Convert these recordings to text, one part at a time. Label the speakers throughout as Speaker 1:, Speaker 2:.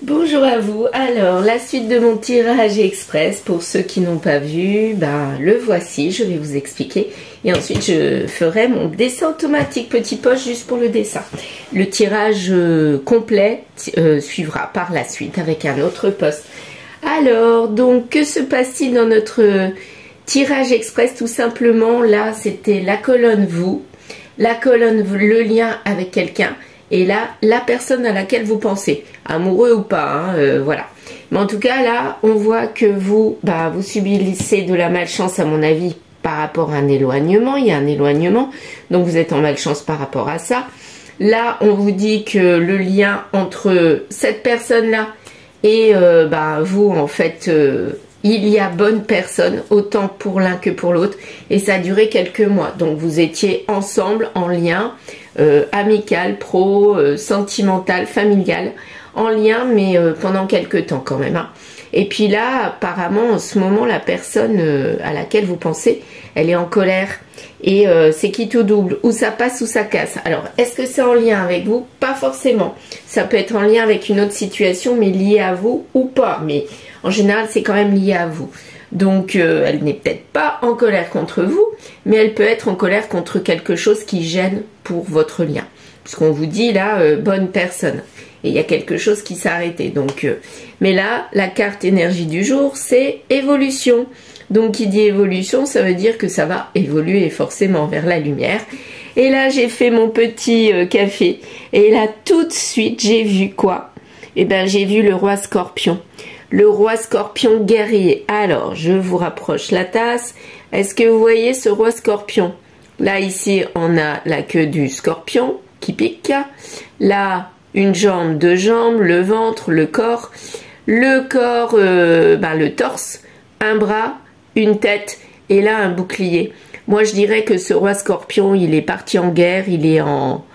Speaker 1: Bonjour à vous. Alors, la suite de mon tirage express, pour ceux qui n'ont pas vu, le voici, je vais vous expliquer. Et ensuite, je ferai mon dessin automatique, petit post juste pour le dessin. Le tirage complet suivra par la suite avec un autre post. Alors, donc, que se passe-t-il dans notre tirage express? Tout simplement, là, c'était la colonne vous, la colonne le lien avec quelqu'un. Et là, la personne à laquelle vous pensez, amoureux ou pas, voilà. Mais en tout cas, là, on voit que vous, vous subissez de la malchance, à mon avis, par rapport à un éloignement. Il y a un éloignement, donc vous êtes en malchance par rapport à ça. Là, on vous dit que le lien entre cette personne-là et vous, en fait, il y a bonne personne, autant pour l'un que pour l'autre. Et ça a duré quelques mois. Donc, vous étiez ensemble, en lien, amical, pro, sentimental, familial, en lien, mais pendant quelques temps quand même. Hein. Et puis là, apparemment, en ce moment, la personne à laquelle vous pensez, elle est en colère. Et c'est quitte ou double, ou ça passe ou ça casse. Alors, est-ce que c'est en lien avec vous? Pas forcément. Ça peut être en lien avec une autre situation, mais liée à vous ou pas. Mais en général, c'est quand même lié à vous. Donc, elle n'est peut-être pas en colère contre vous, mais elle peut être en colère contre quelque chose qui gêne pour votre lien. Puisqu'on vous dit là, bonne personne. Et il y a quelque chose qui s'est arrêté. Donc, mais là, la carte énergie du jour, c'est évolution. Donc, qui dit évolution, ça veut dire que ça va évoluer forcément vers la lumière. Et là, j'ai fait mon petit café. Et là, tout de suite, j'ai vu quoi? Eh bien, j'ai vu le roi scorpion. Le roi scorpion guerrier. Alors, je vous rapproche la tasse. Est-ce que vous voyez ce roi scorpion? Là, ici, on a la queue du scorpion qui pique. Là, une jambe, deux jambes, le ventre, le corps. Le corps, le torse, un bras, une tête et là, un bouclier. Moi, je dirais que ce roi scorpion, il est parti en guerre, il est en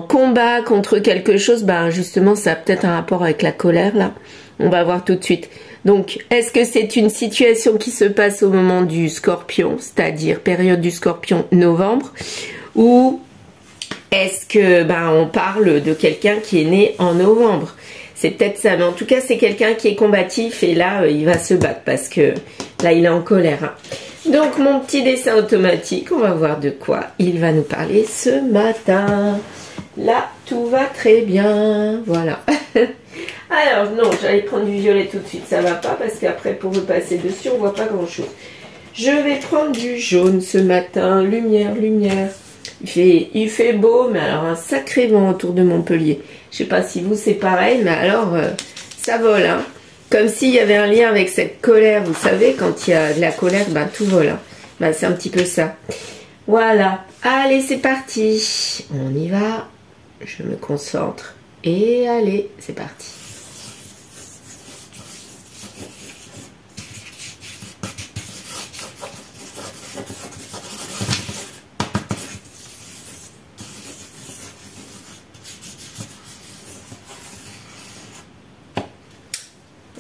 Speaker 1: combat contre quelque chose. Justement, ça a peut-être un rapport avec la colère, là. On va voir tout de suite. Donc, est-ce que c'est une situation qui se passe au moment du scorpion, c'est-à-dire période du scorpion novembre, ou est-ce que on parle de quelqu'un qui est né en novembre? C'est peut-être ça, mais en tout cas, c'est quelqu'un qui est combatif et là, il va se battre parce que là, il est en colère. Hein. Donc, mon petit dessin automatique, on va voir de quoi il va nous parler ce matin. Là, tout va très bien. Voilà. Alors, non, j'allais prendre du violet tout de suite, ça va pas, parce qu'après, pour repasser dessus, on voit pas grand-chose. Je vais prendre du jaune ce matin, lumière, lumière. Il fait beau, mais alors un sacré vent autour de Montpellier. Je sais pas si vous, c'est pareil, mais alors, ça vole, hein. Comme s'il y avait un lien avec cette colère, vous savez, quand il y a de la colère, tout vole, hein. C'est un petit peu ça. Voilà. Allez, c'est parti. On y va. Je me concentre. Et allez, c'est parti.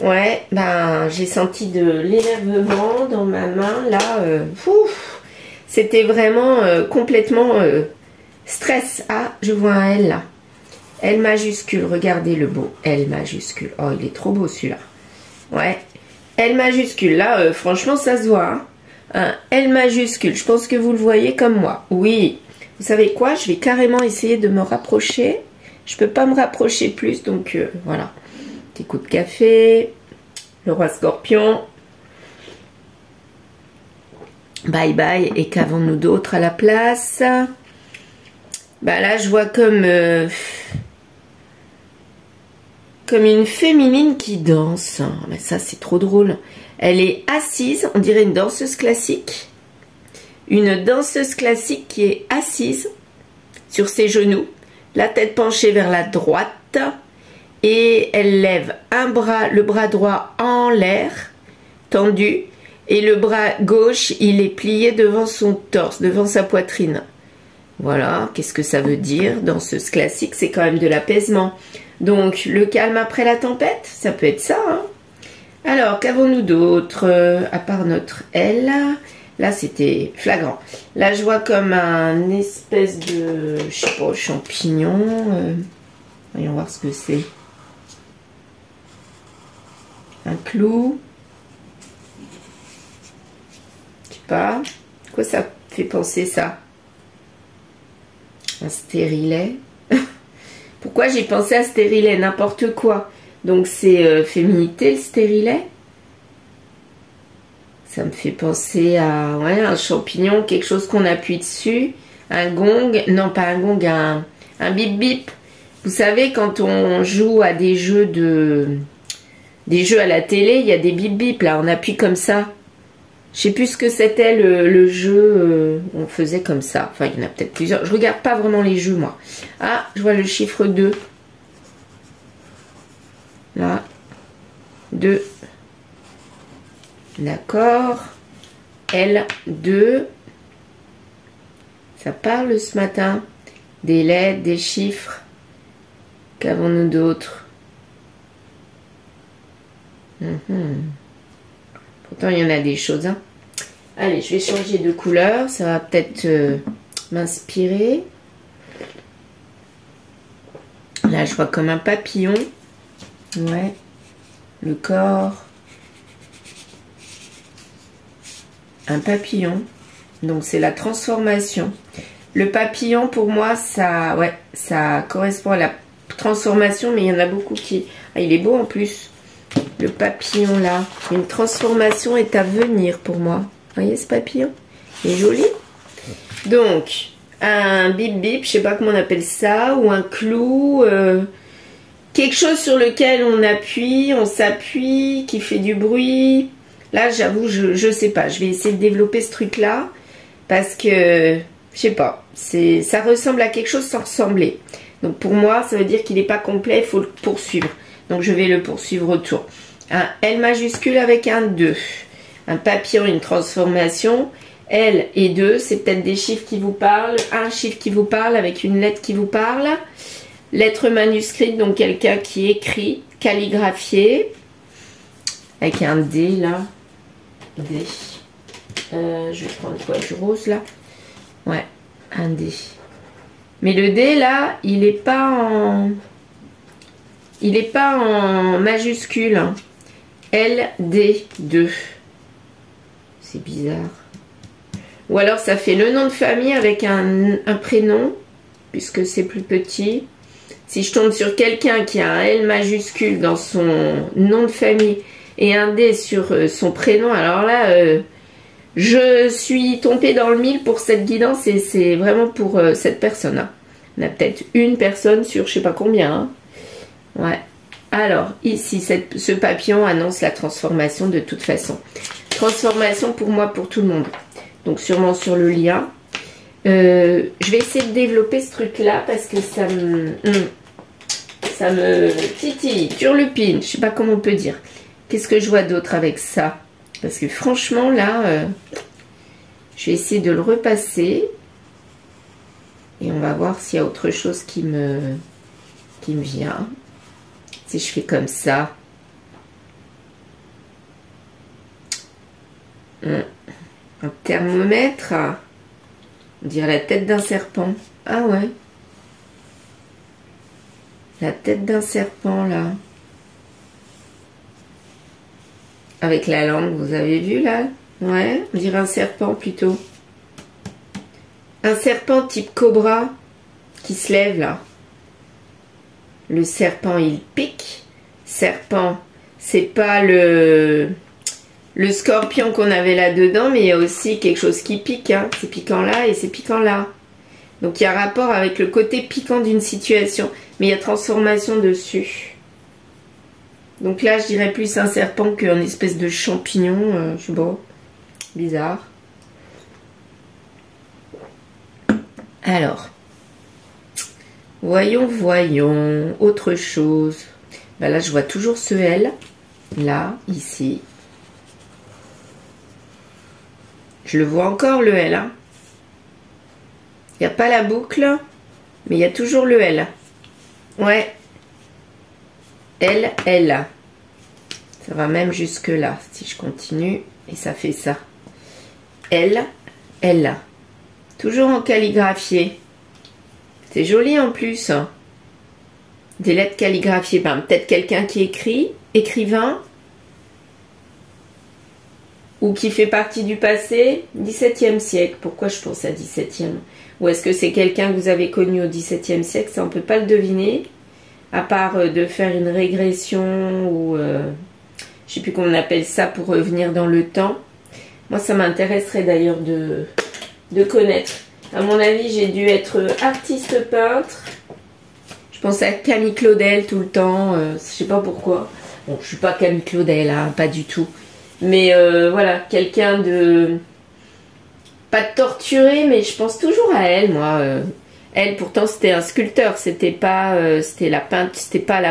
Speaker 1: Ouais, j'ai senti de l'énervement dans ma main, là, c'était vraiment complètement stress. Ah, je vois un L là. L majuscule, regardez le beau L majuscule. Oh, il est trop beau celui-là. Ouais, L majuscule, là, franchement, ça se voit. Hein. Un L majuscule, je pense que vous le voyez comme moi. Oui, vous savez quoi? Je vais carrément essayer de me rapprocher. Je peux pas me rapprocher plus, donc voilà. Petit coup de café, le roi scorpion. Bye bye, et qu'avons-nous d'autre à la place? Là, je vois comme une féminine qui danse. Mais ça, c'est trop drôle. Elle est assise, on dirait une danseuse classique. Une danseuse classique qui est assise sur ses genoux, la tête penchée vers la droite. Et elle lève un bras, le bras droit en l'air, tendu, et le bras gauche, il est plié devant son torse, devant sa poitrine. Voilà, qu'est-ce que ça veut dire? Danseuse classique, c'est quand même de l'apaisement. Donc, le calme après la tempête, ça peut être ça. Hein. Alors, qu'avons-nous d'autre, à part notre L? Là, c'était flagrant. Là, je vois comme un espèce de, je sais pas, champignon. Voyons voir ce que c'est. Un clou. Je sais pas. Quoi ça fait penser ça? Un stérilet. Pourquoi j'ai pensé à stérilet? N'importe quoi. Donc c'est féminité le stérilet. Ça me fait penser à ouais, un champignon, quelque chose qu'on appuie dessus. Un gong. Non, pas un gong, un bip bip. Vous savez, quand on joue à des jeux à la télé, il y a des bip bip là, on appuie comme ça. Je sais plus ce que c'était le jeu, on faisait comme ça. Enfin, il y en a peut-être plusieurs. Je regarde pas vraiment les jeux, moi. Ah, je vois le chiffre 2. Là. 2. D'accord. L2. Ça parle ce matin. Des lettres, des chiffres. Qu'avons-nous d'autres? Pourtant, il y en a des choses. Hein. Allez, je vais changer de couleur. Ça va peut-être m'inspirer. Là, je vois comme un papillon. Ouais. Le corps. Un papillon. Donc, c'est la transformation. Le papillon, pour moi, ça correspond à la transformation. Mais il y en a beaucoup qui... Ah, il est beau en plus. Le papillon là, une transformation est à venir pour moi. Vous voyez ce papillon? Il est joli. Donc, un bip bip, je sais pas comment on appelle ça, ou un clou, quelque chose sur lequel on appuie, on s'appuie, qui fait du bruit. Là, j'avoue, je sais pas. Je vais essayer de développer ce truc là parce que, je sais pas, ça ressemble à quelque chose sans ressembler. Donc pour moi, ça veut dire qu'il n'est pas complet, il faut le poursuivre. Donc je vais le poursuivre autour. Un L majuscule avec un 2. Un papillon, une transformation. L et 2, c'est peut-être des chiffres qui vous parlent. Un chiffre qui vous parle avec une lettre qui vous parle. Lettre manuscrite, donc quelqu'un qui écrit, calligraphié. Avec un D là. D. Je vais prendre quoi? Du rose là. Ouais, un D. Mais le D là, il n'est pas en... Il n'est pas en majuscule. Hein. LD2. C'est bizarre. Ou alors ça fait le nom de famille avec un prénom, puisque c'est plus petit. Si je tombe sur quelqu'un qui a un L majuscule dans son nom de famille et un D sur son prénom, alors là, je suis tombée dans le mille pour cette guidance et c'est vraiment pour cette personne. Hein. On a peut-être une personne sur je sais pas combien. Hein. Ouais. Alors, ici, ce papillon annonce la transformation de toute façon. Transformation pour moi, pour tout le monde. Donc, sûrement sur le lien. Je vais essayer de développer ce truc-là parce que ça me titille, turlupine. Je sais pas comment on peut dire. Qu'est-ce que je vois d'autre avec ça? Parce que franchement, là, je vais essayer de le repasser. Et on va voir s'il y a autre chose qui me vient. Si je fais comme ça. Un thermomètre. On dirait la tête d'un serpent. Ah ouais. La tête d'un serpent là. Avec la langue, vous avez vu là? Ouais, on dirait un serpent plutôt. Un serpent type cobra qui se lève là. Le serpent, il pique. Serpent, c'est pas le scorpion qu'on avait là-dedans, mais il y a aussi quelque chose qui pique. Hein. C'est piquant là et c'est piquant là. Donc il y a rapport avec le côté piquant d'une situation. Mais il y a transformation dessus. Donc là, je dirais plus un serpent qu'une espèce de champignon. Je sais pas. Bizarre. Alors. Voyons. Autre chose. Ben là, je vois toujours ce L. Là, ici. Je le vois encore, le L. Hein. Il n'y a pas la boucle, mais il y a toujours le L. Ouais. L. Ça va même jusque là, si je continue. Et ça fait ça. L. Toujours en calligraphié. C'est joli en plus. Des lettres calligraphiées. Ben, peut-être quelqu'un qui écrit. Écrivain. ou qui fait partie du passé, 17e siècle. Pourquoi je pense à 17e? Ou est-ce que c'est quelqu'un que vous avez connu au 17e siècle? Ça, on ne peut pas le deviner, à part de faire une régression ou je ne sais plus comment on appelle ça pour revenir dans le temps. Moi, ça m'intéresserait d'ailleurs de connaître. À mon avis, j'ai dû être artiste peintre. Je pense à Camille Claudel tout le temps. Je sais pas pourquoi. Bon, je suis pas Camille Claudel, hein, pas du tout. Mais voilà, quelqu'un de... Pas de torturé, mais je pense toujours à elle, moi. Elle, pourtant, c'était un sculpteur. C'était pas la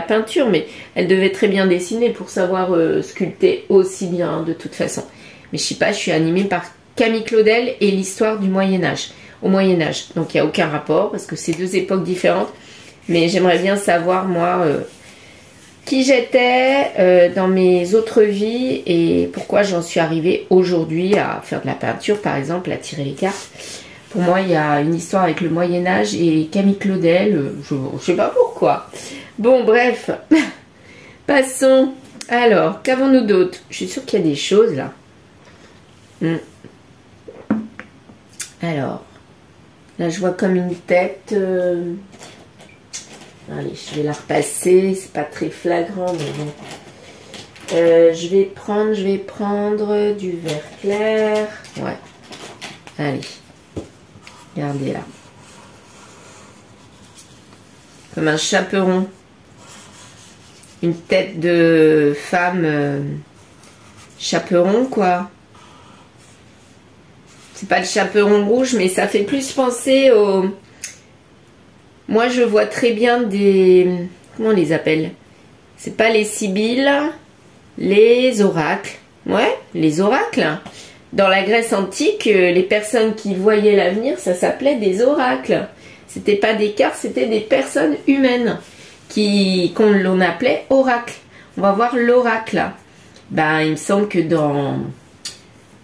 Speaker 1: peinture, mais elle devait très bien dessiner pour savoir sculpter aussi bien, de toute façon. Mais je sais pas, je suis animée par Camille Claudel et l'histoire du Moyen-Âge. Au Moyen-Âge. Donc, il n'y a aucun rapport, parce que c'est deux époques différentes. Mais j'aimerais bien savoir, moi, qui j'étais dans mes autres vies et pourquoi j'en suis arrivée aujourd'hui à faire de la peinture, par exemple, à tirer les cartes. Pour moi, il y a une histoire avec le Moyen-Âge et Camille Claudel, je ne sais pas pourquoi. Bon, bref, passons. Alors, qu'avons-nous d'autre? Je suis sûre qu'il y a des choses, là. Alors, là, je vois comme une tête... Allez, je vais la repasser, c'est pas très flagrant, mais bon. Je vais prendre du vert clair. Ouais. Allez. Regardez là. Comme un chaperon. Une tête de femme chaperon, quoi. C'est pas le chaperon rouge, mais ça fait plus penser au... Moi, je vois très bien des... Comment on les appelle? C'est pas les sibylles, les oracles. Ouais, les oracles. Dans la Grèce antique, les personnes qui voyaient l'avenir, ça s'appelait des oracles. C'était pas des cartes, c'était des personnes humaines qu'on appelait oracles. On va voir l'oracle. Ben, il me semble que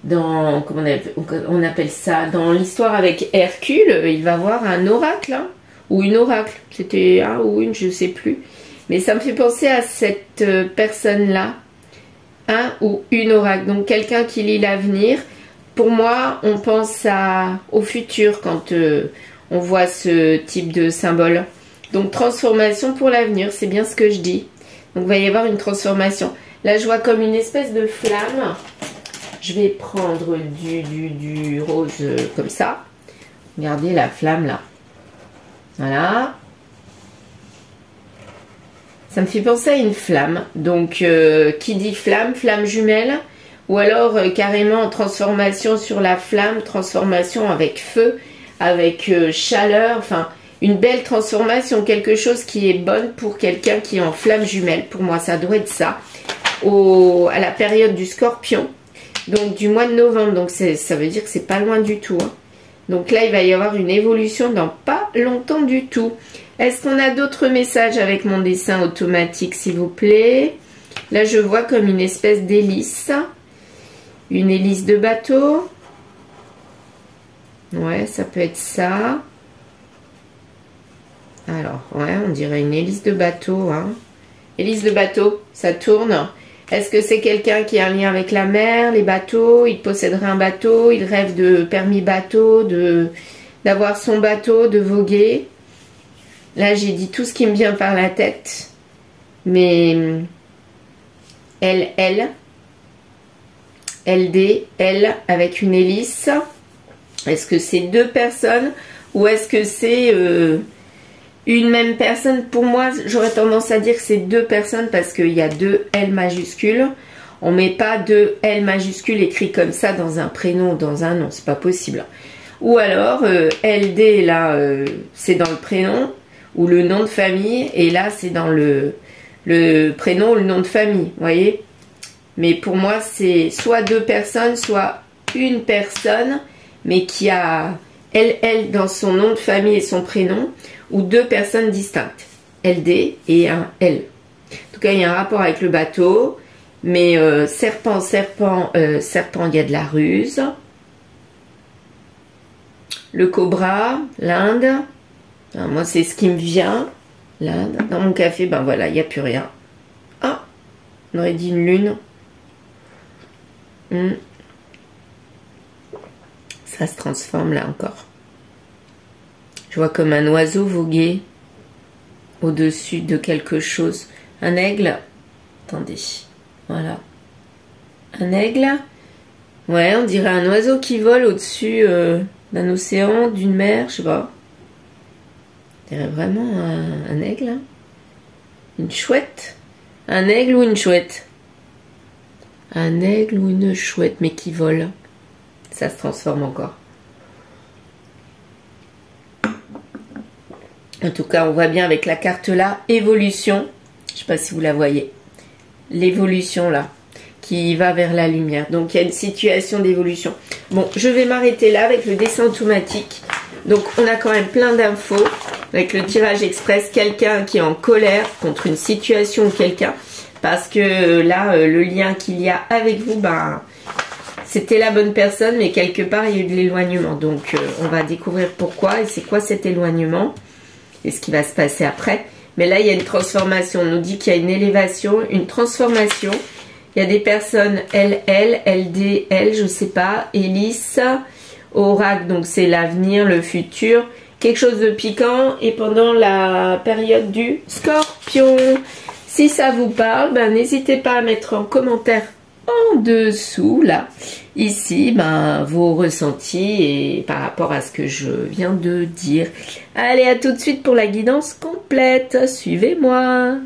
Speaker 1: comment on appelle ça? Dans l'histoire avec Hercule, il va voir un oracle, hein. Ou une oracle, c'était un ou une, je sais plus. Mais ça me fait penser à cette personne-là, un ou une oracle. Donc quelqu'un qui lit l'avenir. Pour moi, on pense au futur quand on voit ce type de symbole. Donc transformation pour l'avenir, c'est bien ce que je dis. Donc il va y avoir une transformation. Là, je vois comme une espèce de flamme. Je vais prendre du rose comme ça. Regardez la flamme là. Voilà. Ça me fait penser à une flamme. Donc, qui dit flamme, flamme jumelle. Ou alors, carrément, en transformation sur la flamme, transformation avec feu, avec chaleur. Enfin, une belle transformation. Quelque chose qui est bonne pour quelqu'un qui est en flamme jumelle. Pour moi, ça doit être ça. À la période du scorpion. Donc, du mois de novembre. Donc, ça veut dire que c'est pas loin du tout, hein. Donc là, il va y avoir une évolution dans pas longtemps du tout. Est-ce qu'on a d'autres messages avec mon dessin automatique, s'il vous plaît? Là, je vois comme une espèce d'hélice. Une hélice de bateau. Ouais, ça peut être ça. Alors, ouais, on dirait une hélice de bateau, hein. Hélice de bateau, ça tourne. Est-ce que c'est quelqu'un qui a un lien avec la mer, les bateaux? Il posséderait un bateau, il rêve de permis bateau, d'avoir son bateau, de voguer. Là, j'ai dit tout ce qui me vient par la tête. Mais elle, LD, elle, avec une hélice. Est-ce que c'est deux personnes ou est-ce que c'est une même personne? Pour moi, j'aurais tendance à dire que c'est deux personnes parce qu'il y a deux L majuscules. On ne met pas deux L majuscules écrits comme ça dans un prénom ou dans un nom. C'est pas possible. Ou alors, LD, là, c'est dans le prénom ou le nom de famille. Et là, c'est dans le prénom ou le nom de famille. Vous voyez? Mais pour moi, c'est soit deux personnes, soit une personne, mais qui a elle dans son nom de famille et son prénom, ou deux personnes distinctes, LD et un L. En tout cas, il y a un rapport avec le bateau, mais serpent, il y a de la ruse. Le cobra, l'Inde. Moi, c'est ce qui me vient. L'Inde. Dans mon café, ben voilà, il n'y a plus rien. Ah, on aurait dit une lune. Ça se transforme là encore. Je vois comme un oiseau voguer au-dessus de quelque chose. Un aigle. Attendez. Voilà. Un aigle. Ouais, on dirait un oiseau qui vole au-dessus d'un océan, d'une mer, je sais pas. On dirait vraiment un aigle. Hein. Une chouette. Un aigle ou une chouette? Un aigle ou une chouette, mais qui vole. Ça se transforme encore. En tout cas, on voit bien avec la carte là, évolution. Je sais pas si vous la voyez. L'évolution là, qui va vers la lumière. Donc, il y a une situation d'évolution. Bon, je vais m'arrêter là avec le dessin automatique. Donc, on a quand même plein d'infos. Avec le tirage express, quelqu'un qui est en colère contre une situation ou quelqu'un. Parce que là, le lien qu'il y a avec vous, ben, c'était la bonne personne, mais quelque part, il y a eu de l'éloignement. Donc, on va découvrir pourquoi et c'est quoi cet éloignement et ce qui va se passer après. Mais là, il y a une transformation. On nous dit qu'il y a une élévation, une transformation. Il y a des personnes LL, LD, L, je sais pas, Hélice, Oracle, donc c'est l'avenir, le futur. Quelque chose de piquant et pendant la période du Scorpion. Si ça vous parle, ben, n'hésitez pas à mettre en commentaire en dessous, là, ici, ben, vos ressentis et par rapport à ce que je viens de dire. Allez, à tout de suite pour la guidance complète. Suivez-moi.